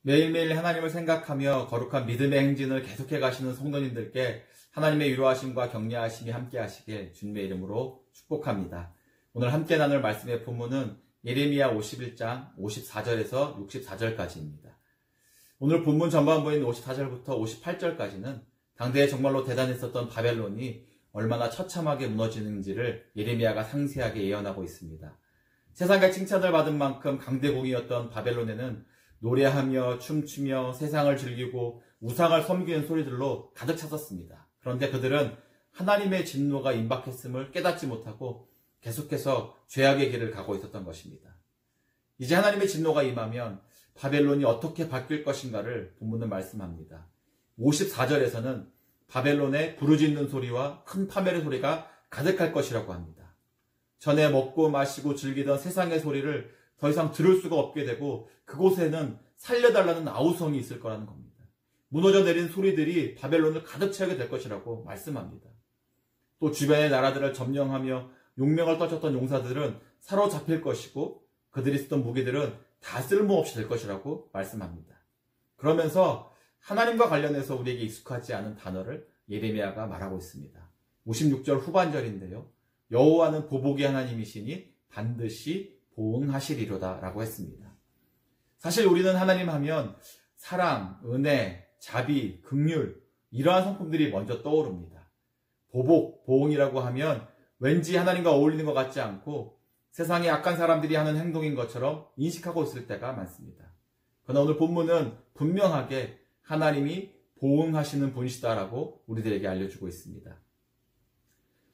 매일매일 하나님을 생각하며 거룩한 믿음의 행진을 계속해 가시는 성도님들께 하나님의 위로하심과 격려하심이 함께 하시길 주님의 이름으로 축복합니다. 오늘 함께 나눌 말씀의 본문은 예레미야 51장 54절에서 64절까지입니다. 오늘 본문 전반부인 54절부터 58절까지는 당대에 정말로 대단했었던 바벨론이 얼마나 처참하게 무너지는지를 예레미야가 상세하게 예언하고 있습니다. 세상의 칭찬을 받은 만큼 강대국이었던 바벨론에는 노래하며 춤추며 세상을 즐기고 우상을 섬기는 소리들로 가득 찼었습니다. 그런데 그들은 하나님의 진노가 임박했음을 깨닫지 못하고 계속해서 죄악의 길을 가고 있었던 것입니다. 이제 하나님의 진노가 임하면 바벨론이 어떻게 바뀔 것인가를 본문은 말씀합니다. 54절에서는 바벨론의 부르짖는 소리와 큰 파멸의 소리가 가득할 것이라고 합니다. 전에 먹고 마시고 즐기던 세상의 소리를 더 이상 들을 수가 없게 되고 그곳에는 살려달라는 아우성이 있을 거라는 겁니다. 무너져 내린 소리들이 바벨론을 가득 채우게 될 것이라고 말씀합니다. 또 주변의 나라들을 점령하며 용명을 떨쳤던 용사들은 사로잡힐 것이고 그들이 쓰던 무기들은 다 쓸모없이 될 것이라고 말씀합니다. 그러면서 하나님과 관련해서 우리에게 익숙하지 않은 단어를 예레미야가 말하고 있습니다. 56절 후반절인데요. 여호와는 보복의 하나님이시니 반드시 보응하시리로다 라고 했습니다. 사실 우리는 하나님 하면 사랑, 은혜, 자비, 긍휼 이러한 성품들이 먼저 떠오릅니다. 보복, 보응이라고 하면 왠지 하나님과 어울리는 것 같지 않고 세상의 악한 사람들이 하는 행동인 것처럼 인식하고 있을 때가 많습니다. 그러나 오늘 본문은 분명하게 하나님이 보응하시는 분이시다라고 우리들에게 알려주고 있습니다.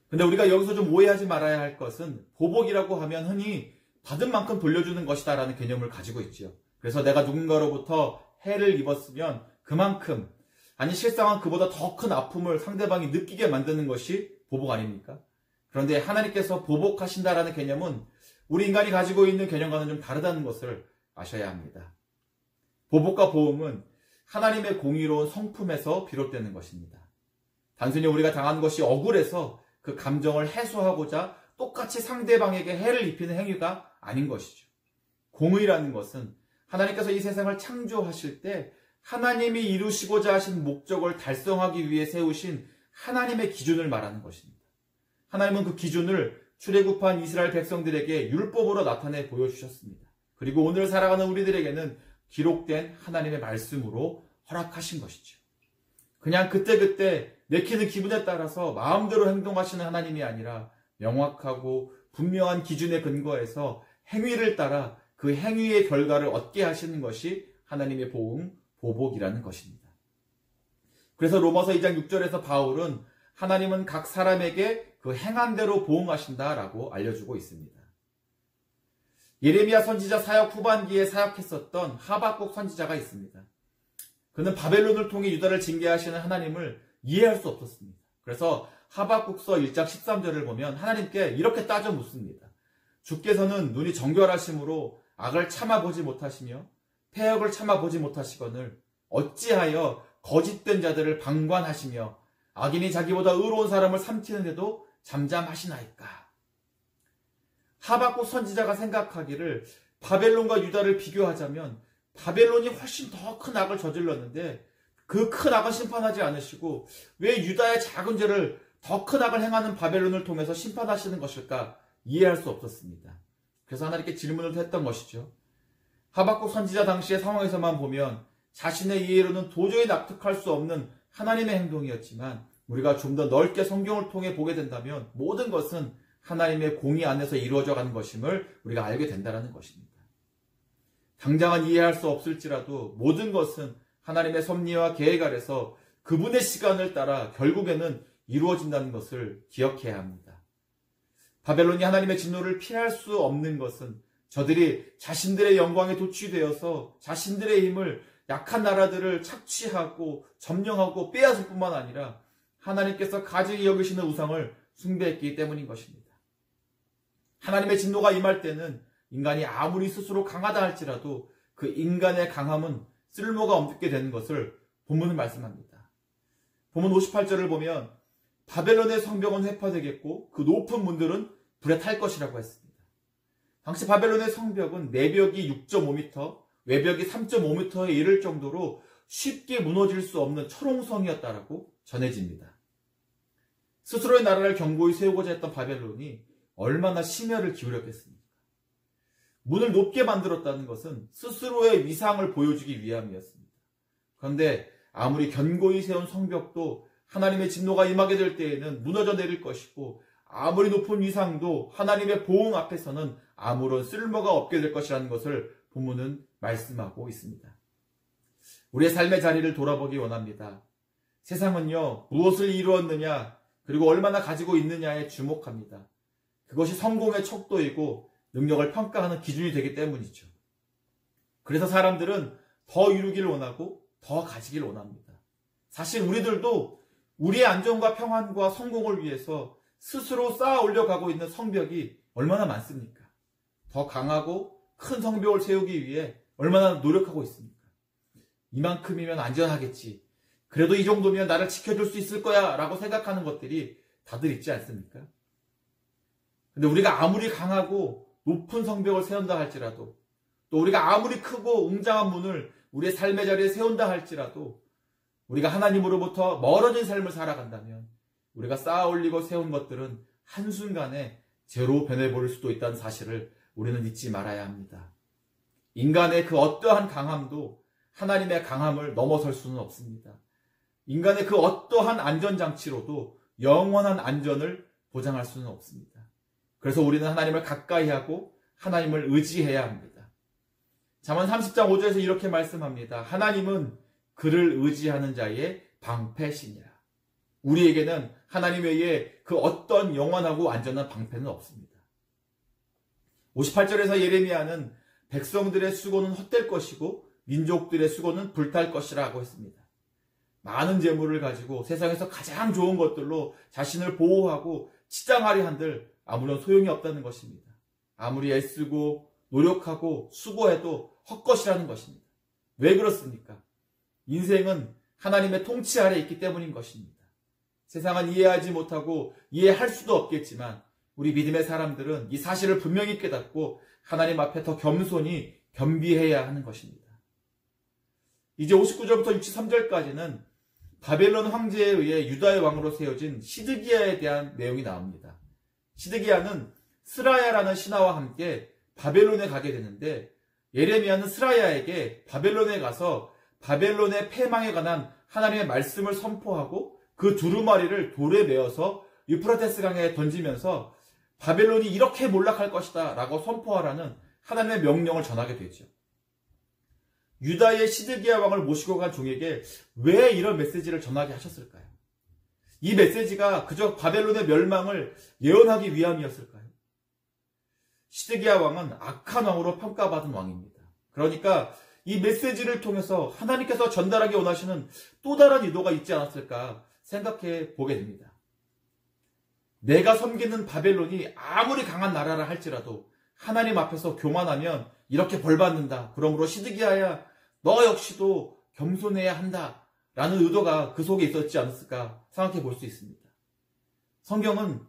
근데 우리가 여기서 좀 오해하지 말아야 할 것은 보복이라고 하면 흔히 받은 만큼 돌려주는 것이다 라는 개념을 가지고 있지요. 그래서 내가 누군가로부터 해를 입었으면 그만큼, 아니 실상은 그보다 더 큰 아픔을 상대방이 느끼게 만드는 것이 보복 아닙니까? 그런데 하나님께서 보복하신다라는 개념은 우리 인간이 가지고 있는 개념과는 좀 다르다는 것을 아셔야 합니다. 보복과 보응은 하나님의 공의로운 성품에서 비롯되는 것입니다. 단순히 우리가 당한 것이 억울해서 그 감정을 해소하고자 똑같이 상대방에게 해를 입히는 행위가 아닌 것이죠. 공의라는 것은 하나님께서 이 세상을 창조하실 때 하나님이 이루시고자 하신 목적을 달성하기 위해 세우신 하나님의 기준을 말하는 것입니다. 하나님은 그 기준을 출애굽한 이스라엘 백성들에게 율법으로 나타내 보여주셨습니다. 그리고 오늘 살아가는 우리들에게는 기록된 하나님의 말씀으로 허락하신 것이죠. 그냥 그때그때 내키는 기분에 따라서 마음대로 행동하시는 하나님이 아니라 명확하고 분명한 기준에 근거해서 행위를 따라 그 행위의 결과를 얻게 하시는 것이 하나님의 보응, 보복이라는 것입니다. 그래서 로마서 2장 6절에서 바울은 하나님은 각 사람에게 그 행한 대로 보응하신다라고 알려주고 있습니다. 예레미야 선지자 사역 후반기에 사역했었던 하박국 선지자가 있습니다. 그는 바벨론을 통해 유다를 징계하시는 하나님을 이해할 수 없었습니다. 그래서 하박국서 1장 13절을 보면 하나님께 이렇게 따져 묻습니다. 주께서는 눈이 정결하심으로 악을 참아보지 못하시며 패역을 참아보지 못하시거늘 어찌하여 거짓된 자들을 방관하시며 악인이 자기보다 의로운 사람을 삼키는데도 잠잠하시나이까. 하박국 선지자가 생각하기를 바벨론과 유다를 비교하자면 바벨론이 훨씬 더 큰 악을 저질렀는데 그 큰 악을 심판하지 않으시고 왜 유다의 작은 죄를 더 큰 악을 행하는 바벨론을 통해서 심판하시는 것일까 이해할 수 없었습니다. 그래서 하나님께 질문을 했던 것이죠. 하박국 선지자 당시의 상황에서만 보면 자신의 이해로는 도저히 납득할 수 없는 하나님의 행동이었지만 우리가 좀 더 넓게 성경을 통해 보게 된다면 모든 것은 하나님의 공의 안에서 이루어져 가는 것임을 우리가 알게 된다는 것입니다. 당장은 이해할 수 없을지라도 모든 것은 하나님의 섭리와 계획 아래서 그분의 시간을 따라 결국에는 이루어진다는 것을 기억해야 합니다. 바벨론이 하나님의 진노를 피할 수 없는 것은 저들이 자신들의 영광에 도취되어서 자신들의 힘을 약한 나라들을 착취하고 점령하고 빼앗을 뿐만 아니라 하나님께서 가증히 여기시는 우상을 숭배했기 때문인 것입니다. 하나님의 진노가 임할 때는 인간이 아무리 스스로 강하다 할지라도 그 인간의 강함은 쓸모가 없게 되는 것을 본문은 말씀합니다. 본문 58절을 보면 바벨론의 성벽은 회파되겠고 그 높은 문들은 불에 탈 것이라고 했습니다. 당시 바벨론의 성벽은 내벽이 6.5m, 외벽이 3.5m에 이를 정도로 쉽게 무너질 수 없는 철옹성이었다라고 전해집니다. 스스로의 나라를 견고히 세우고자 했던 바벨론이 얼마나 심혈을 기울였겠습니까? 문을 높게 만들었다는 것은 스스로의 위상을 보여주기 위함이었습니다. 그런데 아무리 견고히 세운 성벽도 하나님의 진노가 임하게 될 때에는 무너져 내릴 것이고, 아무리 높은 위상도 하나님의 보응 앞에서는 아무런 쓸모가 없게 될 것이라는 것을 본문은 말씀하고 있습니다. 우리의 삶의 자리를 돌아보기 원합니다. 세상은요, 무엇을 이루었느냐, 그리고 얼마나 가지고 있느냐에 주목합니다. 그것이 성공의 척도이고 능력을 평가하는 기준이 되기 때문이죠. 그래서 사람들은 더 이루기를 원하고 더 가지기를 원합니다. 사실 우리들도 우리의 안전과 평안과 성공을 위해서 스스로 쌓아 올려가고 있는 성벽이 얼마나 많습니까? 더 강하고 큰 성벽을 세우기 위해 얼마나 노력하고 있습니까? 이만큼이면 안전하겠지. 그래도 이 정도면 나를 지켜줄 수 있을 거야 라고 생각하는 것들이 다들 있지 않습니까? 근데 우리가 아무리 강하고 높은 성벽을 세운다 할지라도, 또 우리가 아무리 크고 웅장한 문을 우리의 삶의 자리에 세운다 할지라도, 우리가 하나님으로부터 멀어진 삶을 살아간다면 우리가 쌓아 올리고 세운 것들은 한순간에 제로 변해버릴 수도 있다는 사실을 우리는 잊지 말아야 합니다. 인간의 그 어떠한 강함도 하나님의 강함을 넘어설 수는 없습니다. 인간의 그 어떠한 안전장치로도 영원한 안전을 보장할 수는 없습니다. 그래서 우리는 하나님을 가까이 하고 하나님을 의지해야 합니다. 잠언 30장 5절에서 이렇게 말씀합니다. 하나님은 그를 의지하는 자의 방패시니라. 우리에게는 하나님 외에 그 어떤 영원하고 안전한 방패는 없습니다. 58절에서 예레미야는 백성들의 수고는 헛될 것이고 민족들의 수고는 불탈 것이라고 했습니다. 많은 재물을 가지고 세상에서 가장 좋은 것들로 자신을 보호하고 치장하려 한들 아무런 소용이 없다는 것입니다. 아무리 애쓰고 노력하고 수고해도 헛것이라는 것입니다. 왜 그렇습니까? 인생은 하나님의 통치 아래 있기 때문인 것입니다. 세상은 이해하지 못하고 이해할 수도 없겠지만 우리 믿음의 사람들은 이 사실을 분명히 깨닫고 하나님 앞에 더 겸손히 겸비해야 하는 것입니다. 이제 59절부터 63절까지는 바벨론 황제에 의해 유다의 왕으로 세워진 시드기야에 대한 내용이 나옵니다. 시드기야는 스라야라는 신하와 함께 바벨론에 가게 되는데, 예레미야는 스라야에게 바벨론에 가서 바벨론의 패망에 관한 하나님의 말씀을 선포하고 그 두루마리를 돌에 메어서 유프라테스 강에 던지면서 바벨론이 이렇게 몰락할 것이다 라고 선포하라는 하나님의 명령을 전하게 되죠. 유다의 시드기야 왕을 모시고 간 종에게 왜 이런 메시지를 전하게 하셨을까요? 이 메시지가 그저 바벨론의 멸망을 예언하기 위함이었을까요? 시드기야 왕은 악한 왕으로 평가받은 왕입니다. 그러니까 이 메시지를 통해서 하나님께서 전달하기 원하시는 또 다른 의도가 있지 않았을까 생각해 보게 됩니다. 내가 섬기는 바벨론이 아무리 강한 나라라 할지라도 하나님 앞에서 교만하면 이렇게 벌받는다. 그러므로 시드기야야, 너 역시도 겸손해야 한다. 라는 의도가 그 속에 있었지 않았을까 생각해 볼 수 있습니다. 성경은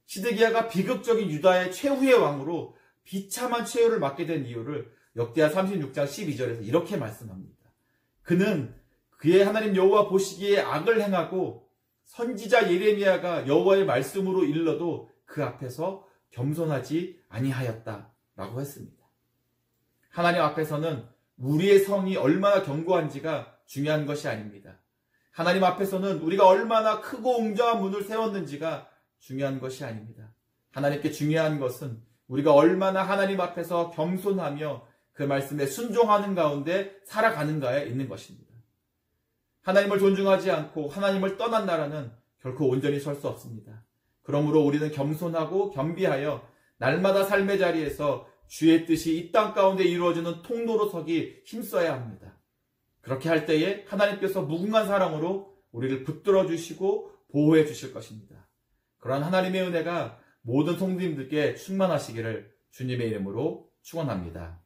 시드기야가 비극적인 유다의 최후의 왕으로 비참한 최후를 맞게 된 이유를 역대하 36장 12절에서 이렇게 말씀합니다. 그는 그의 하나님 여호와 보시기에 악을 행하고 선지자 예레미야가 여호와의 말씀으로 일러도 그 앞에서 겸손하지 아니하였다 라고 했습니다. 하나님 앞에서는 우리의 성이 얼마나 견고한지가 중요한 것이 아닙니다. 하나님 앞에서는 우리가 얼마나 크고 웅장한 문을 세웠는지가 중요한 것이 아닙니다. 하나님께 중요한 것은 우리가 얼마나 하나님 앞에서 겸손하며 그 말씀에 순종하는 가운데 살아가는가에 있는 것입니다. 하나님을 존중하지 않고 하나님을 떠난 나라는 결코 온전히 설 수 없습니다. 그러므로 우리는 겸손하고 겸비하여 날마다 삶의 자리에서 주의 뜻이 이 땅 가운데 이루어지는 통로로 서기 힘써야 합니다. 그렇게 할 때에 하나님께서 무궁한 사랑으로 우리를 붙들어 주시고 보호해 주실 것입니다. 그러한 하나님의 은혜가 모든 성도님들께 충만하시기를 주님의 이름으로 축원합니다.